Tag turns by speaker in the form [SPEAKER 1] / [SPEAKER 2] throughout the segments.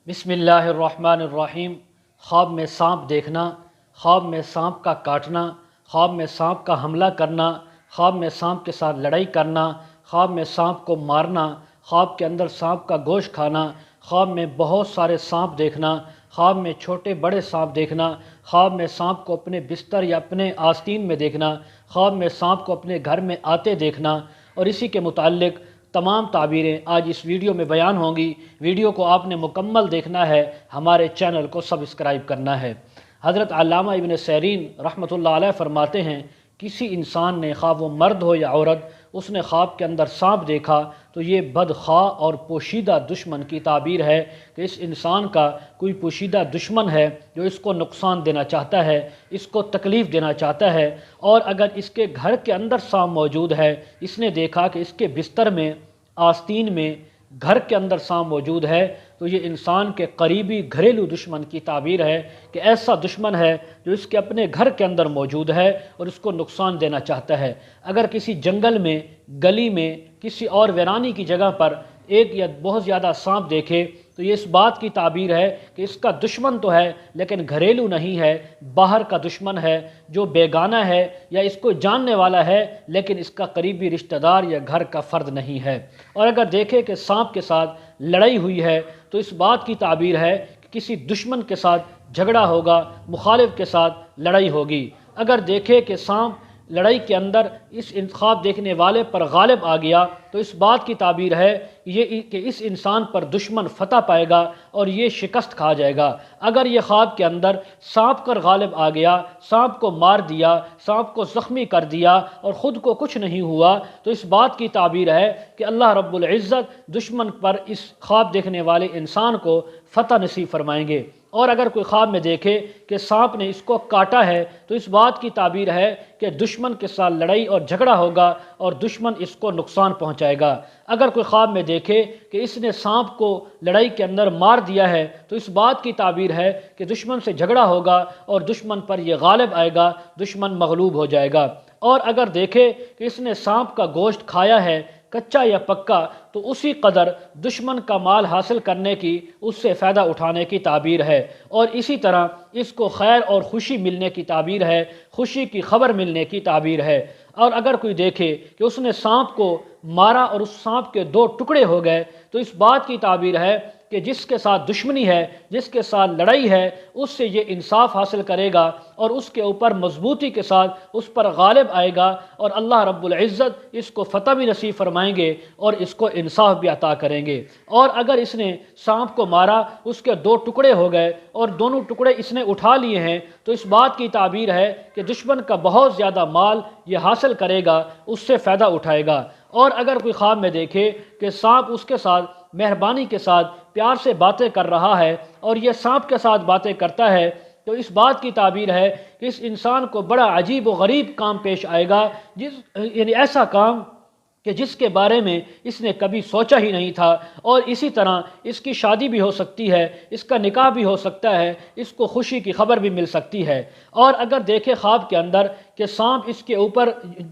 [SPEAKER 1] بسم اللہ الرحمن الرحیم۔ خواب میں سانپ دیکھنا، خواب میں سانپ کا کاٹنا، خواب میں سانپ کا حملہ کرنا، خواب میں سانپ کے ساتھ لڑائی کرنا، خواب میں سانپ کو مارنا، خواب کے اندر سانپ کا گوشت کھانا، خواب میں بہت سارے سانپ دیکھنا، خواب میں چھوٹے بڑے سانپ دیکھنا، خواب میں سانپ کو اپنے بستر یا اپنے آستین میں دیکھنا، خواب میں سانپ کو اپنے گھر میں آتے دیکھنا، اور اسی کے متعلق تمام تعبیریں آج اس ویڈیو میں بیان ہوں گی۔ ویڈیو کو آپ نے مکمل دیکھنا ہے، ہمارے چینل کو سبسکرائب کرنا ہے۔ حضرت علامہ ابن سیرین رحمۃ اللہ علیہ فرماتے ہیں، کسی انسان نے، خواہ وہ مرد ہو یا عورت، اس نے خواب کے اندر سانپ دیکھا تو یہ بدخواہ اور پوشیدہ دشمن کی تعبیر ہے کہ اس انسان کا کوئی پوشیدہ دشمن ہے جو اس کو نقصان دینا چاہتا ہے، اس کو تکلیف دینا چاہتا ہے۔ اور اگر اس کے گھر کے اندر سانپ موجود ہے، اس نے دیکھا کہ اس کے بستر میں، آستین میں، گھر کے اندر سانپ موجود ہے، تو یہ انسان کے قریبی گھریلو دشمن کی تعبیر ہے کہ ایسا دشمن ہے جو اس کے اپنے گھر کے اندر موجود ہے اور اس کو نقصان دینا چاہتا ہے۔ اگر کسی جنگل میں، گلی میں، کسی اور ویرانی کی جگہ پر ایک یا بہت زیادہ سانپ دیکھے تو یہ اس بات کی تعبیر ہے کہ اس کا دشمن تو ہے لیکن گھریلو نہیں ہے، باہر کا دشمن ہے جو بیگانہ ہے، یا اس کو جاننے والا ہے لیکن اس کا قریبی رشتہ دار یا گھر کا فرد نہیں ہے۔ اور اگر دیکھے کہ سانپ کے ساتھ لڑائی ہوئی ہے تو اس بات کی تعبیر ہے کہ کسی دشمن کے ساتھ جھگڑا ہوگا، مخالف کے ساتھ لڑائی ہوگی۔ اگر دیکھے کہ سانپ لڑائی کے اندر اس خواب دیکھنے والے پر غالب آ گیا تو اس بات کی تعبیر ہے یہ کہ اس انسان پر دشمن فتح پائے گا اور یہ شکست کھا جائے گا۔ اگر یہ خواب کے اندر سانپ پر غالب آ گیا، سانپ کو مار دیا، سانپ کو زخمی کر دیا اور خود کو کچھ نہیں ہوا تو اس بات کی تعبیر ہے کہ اللہ رب العزت دشمن پر اس خواب دیکھنے والے انسان کو فتح نصیب فرمائیں گے۔ اور اگر کوئی خواب میں دیکھے کہ سانپ نے اس کو کاٹا ہے تو اس بات کی تعبیر ہے کہ دشمن کے ساتھ لڑائی اور جھگڑا ہوگا اور دشمن اس کو نقصان پہنچائے گا۔ اگر کوئی خواب میں دیکھے کہ اس نے سانپ کو لڑائی کے اندر مار دیا ہے تو اس بات کی تعبیر ہے کہ دشمن سے جھگڑا ہوگا اور دشمن پر یہ غالب آئے گا، دشمن مغلوب ہو جائے گا۔ اور اگر دیکھے کہ اس نے سانپ کا گوشت کھایا ہے، کچا یا پکا، تو اسی قدر دشمن کا مال حاصل کرنے کی، اس سے فائدہ اٹھانے کی تعبیر ہے۔ اور اسی طرح اس کو خیر اور خوشی ملنے کی تعبیر ہے، خوشی کی خبر ملنے کی تعبیر ہے۔ اور اگر کوئی دیکھے کہ اس نے سانپ کو مارا اور اس سانپ کے دو ٹکڑے ہو گئے تو اس بات کی تعبیر ہے کہ جس کے ساتھ دشمنی ہے، جس کے ساتھ لڑائی ہے، اس سے یہ انصاف حاصل کرے گا اور اس کے اوپر مضبوطی کے ساتھ اس پر غالب آئے گا اور اللہ رب العزت اس کو فتح بھی نصیب فرمائیں گے اور اس کو انصاف بھی عطا کریں گے۔ اور اگر اس نے سانپ کو مارا، اس کے دو ٹکڑے ہو گئے اور دونوں ٹکڑے اس نے اٹھا لیے ہیں تو اس بات کی تعبیر ہے کہ دشمن کا بہت زیادہ مال یہ حاصل کرے گا، اس سے فائدہ اٹھائے گا۔ اور اگر کوئی خواب میں دیکھے کہ سانپ اس کے ساتھ مہربانی کے ساتھ پیار سے باتیں کر رہا ہے اور یہ سانپ کے ساتھ باتیں کرتا ہے تو اس بات کی تعبیر ہے کہ اس انسان کو بڑا عجیب و غریب کام پیش آئے گا، یعنی ایسا کام کہ جس کے بارے میں اس نے کبھی سوچا ہی نہیں تھا، اور اسی طرح اس کی شادی بھی ہو سکتی ہے، اس کا نکاح بھی ہو سکتا ہے، اس کو خوشی کی خبر بھی مل سکتی ہے۔ اور اگر دیکھے خواب کے اندر کہ سانپ اس کے اوپر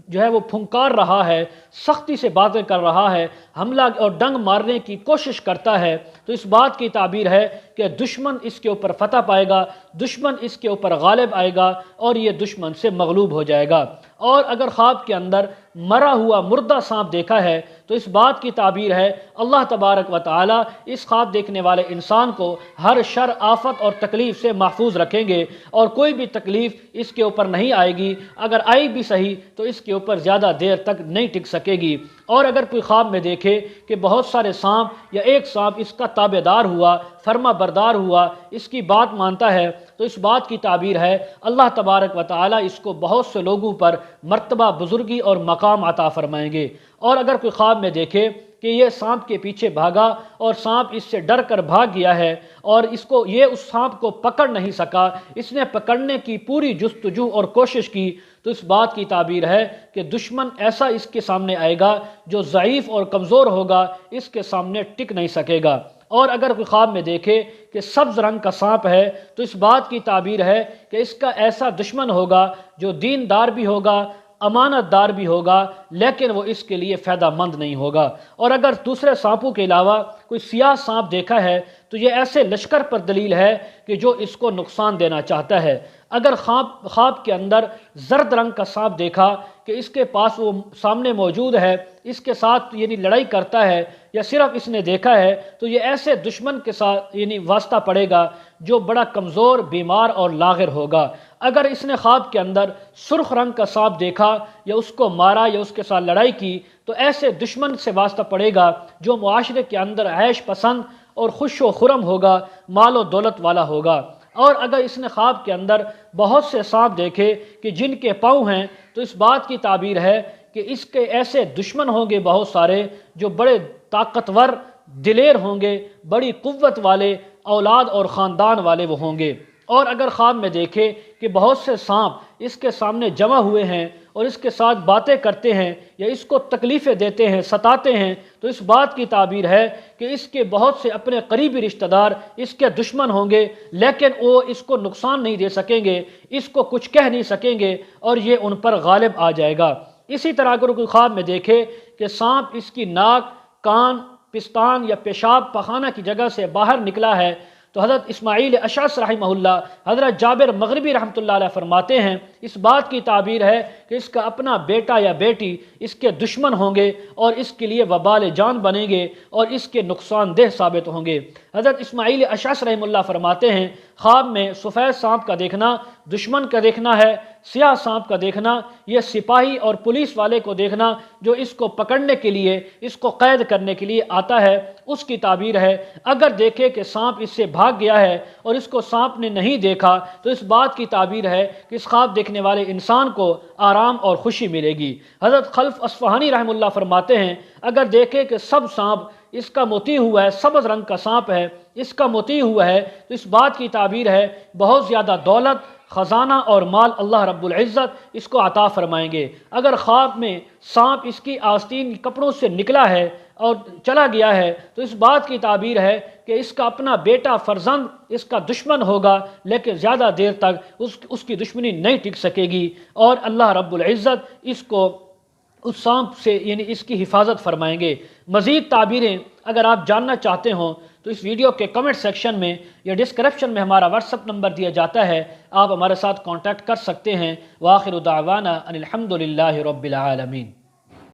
[SPEAKER 1] جو ہے وہ پھنکار رہا ہے، سختی سے باتیں کر رہا ہے، حملہ اور ڈنگ مارنے کی کوشش کرتا ہے تو اس بات کی تعبیر ہے کہ دشمن اس کے اوپر فتح پائے گا، دشمن اس کے اوپر غالب آئے گا اور یہ دشمن سے مغلوب ہو جائے گا۔ اور اگر خواب کے اندر مرا ہوا مردہ سانپ دیکھا ہے تو اس بات کی تعبیر ہے اللہ تبارک و تعالی اس خواب دیکھنے والے انسان کو ہر شر، آفت اور تکلیف سے محفوظ رکھیں گے اور کوئی بھی تکلیف اس کے اوپر نہیں آئے گی، اگر آئی بھی صحیح تو اس کے اوپر زیادہ دیر تک نہیں ٹک سکے گی۔ اور اگر کوئی خواب میں دیکھے کہ بہت سارے سانپ یا ایک سانپ اس کا تابع دار ہوا، فرما بردار ہوا، اس کی بات مانتا ہے تو اس بات کی تعبیر ہے اللہ تبارک و تعالی اس کو بہت سے لوگوں پر مرتبہ، بزرگی اور مقام عطا فرمائیں گے۔ اور اگر کوئی خواب میں دیکھے کہ یہ سانپ کے پیچھے بھاگا اور سانپ اس سے ڈر کر بھاگ گیا ہے اور یہ اس سانپ کو پکڑ نہیں سکا، اس نے پکڑنے کی پوری جستجو اور کوشش کی، تو اس بات کی تعبیر ہے کہ دشمن ایسا اس کے سامنے آئے گا جو ضعیف اور کمزور ہوگا، اس کے سامنے ٹک نہیں سکے گا۔ اور اگر کوئی خواب میں دیکھے کہ سبز رنگ کا سانپ ہے تو اس بات کی تعبیر ہے کہ اس کا ایسا دشمن ہوگا جو دیندار بھی ہوگا، امانت دار بھی ہوگا لیکن وہ اس کے لیے فائدہ مند نہیں ہوگا۔ اور اگر دوسرے سانپوں کے علاوہ کوئی سیاہ سانپ دیکھا ہے تو یہ ایسے لشکر پر دلیل ہے کہ جو اس کو نقصان دینا چاہتا ہے۔ اگر خواب کے اندر زرد رنگ کا سانپ دیکھا کہ اس کے پاس وہ سامنے موجود ہے، اس کے ساتھ یعنی لڑائی کرتا ہے، یا صرف اس نے دیکھا ہے، تو یہ ایسے دشمن کے ساتھ یعنی واسطہ پڑے گا جو بڑا کمزور، بیمار اور لاغر ہوگا۔ اگر اس نے خواب کے اندر سرخ رنگ کا سانپ دیکھا یا اس کو مارا یا اس کے ساتھ لڑائی کی تو ایسے دشمن سے واسطہ پڑے گا جو معاشرے کے اندر عیش پسند اور خوش و خرم ہوگا، مال و دولت والا ہوگا۔ اور اگر اس نے خواب کے اندر بہت سے سانپ دیکھے کہ جن کے پاؤں ہیں تو اس بات کی تعبیر ہے کہ اس کے ایسے دشمن ہوں گے بہت سارے جو بڑے طاقتور، دلیر ہوں گے، بڑی قوت والے، اولاد اور خاندان والے وہ ہوں گے۔ اور اگر خواب میں دیکھے کہ بہت سے سانپ اس کے سامنے جمع ہوئے ہیں اور اس کے ساتھ باتیں کرتے ہیں یا اس کو تکلیفیں دیتے ہیں، ستاتے ہیں، تو اس بات کی تعبیر ہے کہ اس کے بہت سے اپنے قریبی رشتہ دار اس کے دشمن ہوں گے، لیکن وہ اس کو نقصان نہیں دے سکیں گے، اس کو کچھ کہہ نہیں سکیں گے اور یہ ان پر غالب آ جائے گا۔ اسی طرح اگر کوئی خواب میں دیکھے کہ سانپ اس کی ناک، کان، پستان یا پیشاب پخانہ کی جگہ سے باہر نکلا ہے تو حضرت اسماعیل اشعث رحمہ اللہ، حضرت جابر مغربی رحمۃ اللہ علیہ فرماتے ہیں اس بات کی تعبیر ہے کہ اس کا اپنا بیٹا یا بیٹی اس کے دشمن ہوں گے اور اس کے لیے وبال جان بنیں گے اور اس کے نقصان دہ ثابت ہوں گے۔ حضرت اسماعیل اشعث رحمہ اللہ فرماتے ہیں خواب میں سفید سانپ کا دیکھنا دشمن کا دیکھنا ہے، سیاہ سانپ کا دیکھنا یہ سپاہی اور پولیس والے کو دیکھنا جو اس کو پکڑنے کے لیے، اس کو قید کرنے کے لیے آتا ہے، اس کی تعبیر ہے۔ اگر دیکھے کہ سانپ اس سے بھاگ گیا ہے اور اس کو سانپ نے نہیں دیکھا تو اس بات کی تعبیر ہے کہ اس خواب دیکھنے والے انسان کو آرام اور خوشی ملے گی۔ حضرت خلف اصفہانی رحمہ اللہ فرماتے ہیں اگر دیکھے کہ سب سانپ اس کا موتی ہوا ہے، سبز رنگ کا سانپ ہے، اس کا موتی ہوا ہے، تو اس بات کی تعبیر ہے بہت زیادہ دولت، خزانہ اور مال اللہ رب العزت اس کو عطا فرمائیں گے۔ اگر خواب میں سانپ اس کی آستین کپڑوں سے نکلا ہے اور چلا گیا ہے تو اس بات کی تعبیر ہے کہ اس کا اپنا بیٹا فرزند اس کا دشمن ہوگا، لیکن زیادہ دیر تک اس کی دشمنی نہیں ٹک سکے گی اور اللہ رب العزت اس کو اس سانپ سے یعنی اس کی حفاظت فرمائیں گے۔ مزید تعبیریں اگر آپ جاننا چاہتے ہوں تو اس ویڈیو کے کمنٹ سیکشن میں یا ڈسکرپشن میں ہمارا واٹس ایپ نمبر دیا جاتا ہے، آپ ہمارے ساتھ کانٹیکٹ کر سکتے ہیں۔ وآخر دعوانا ان الحمد للہ رب العالمین۔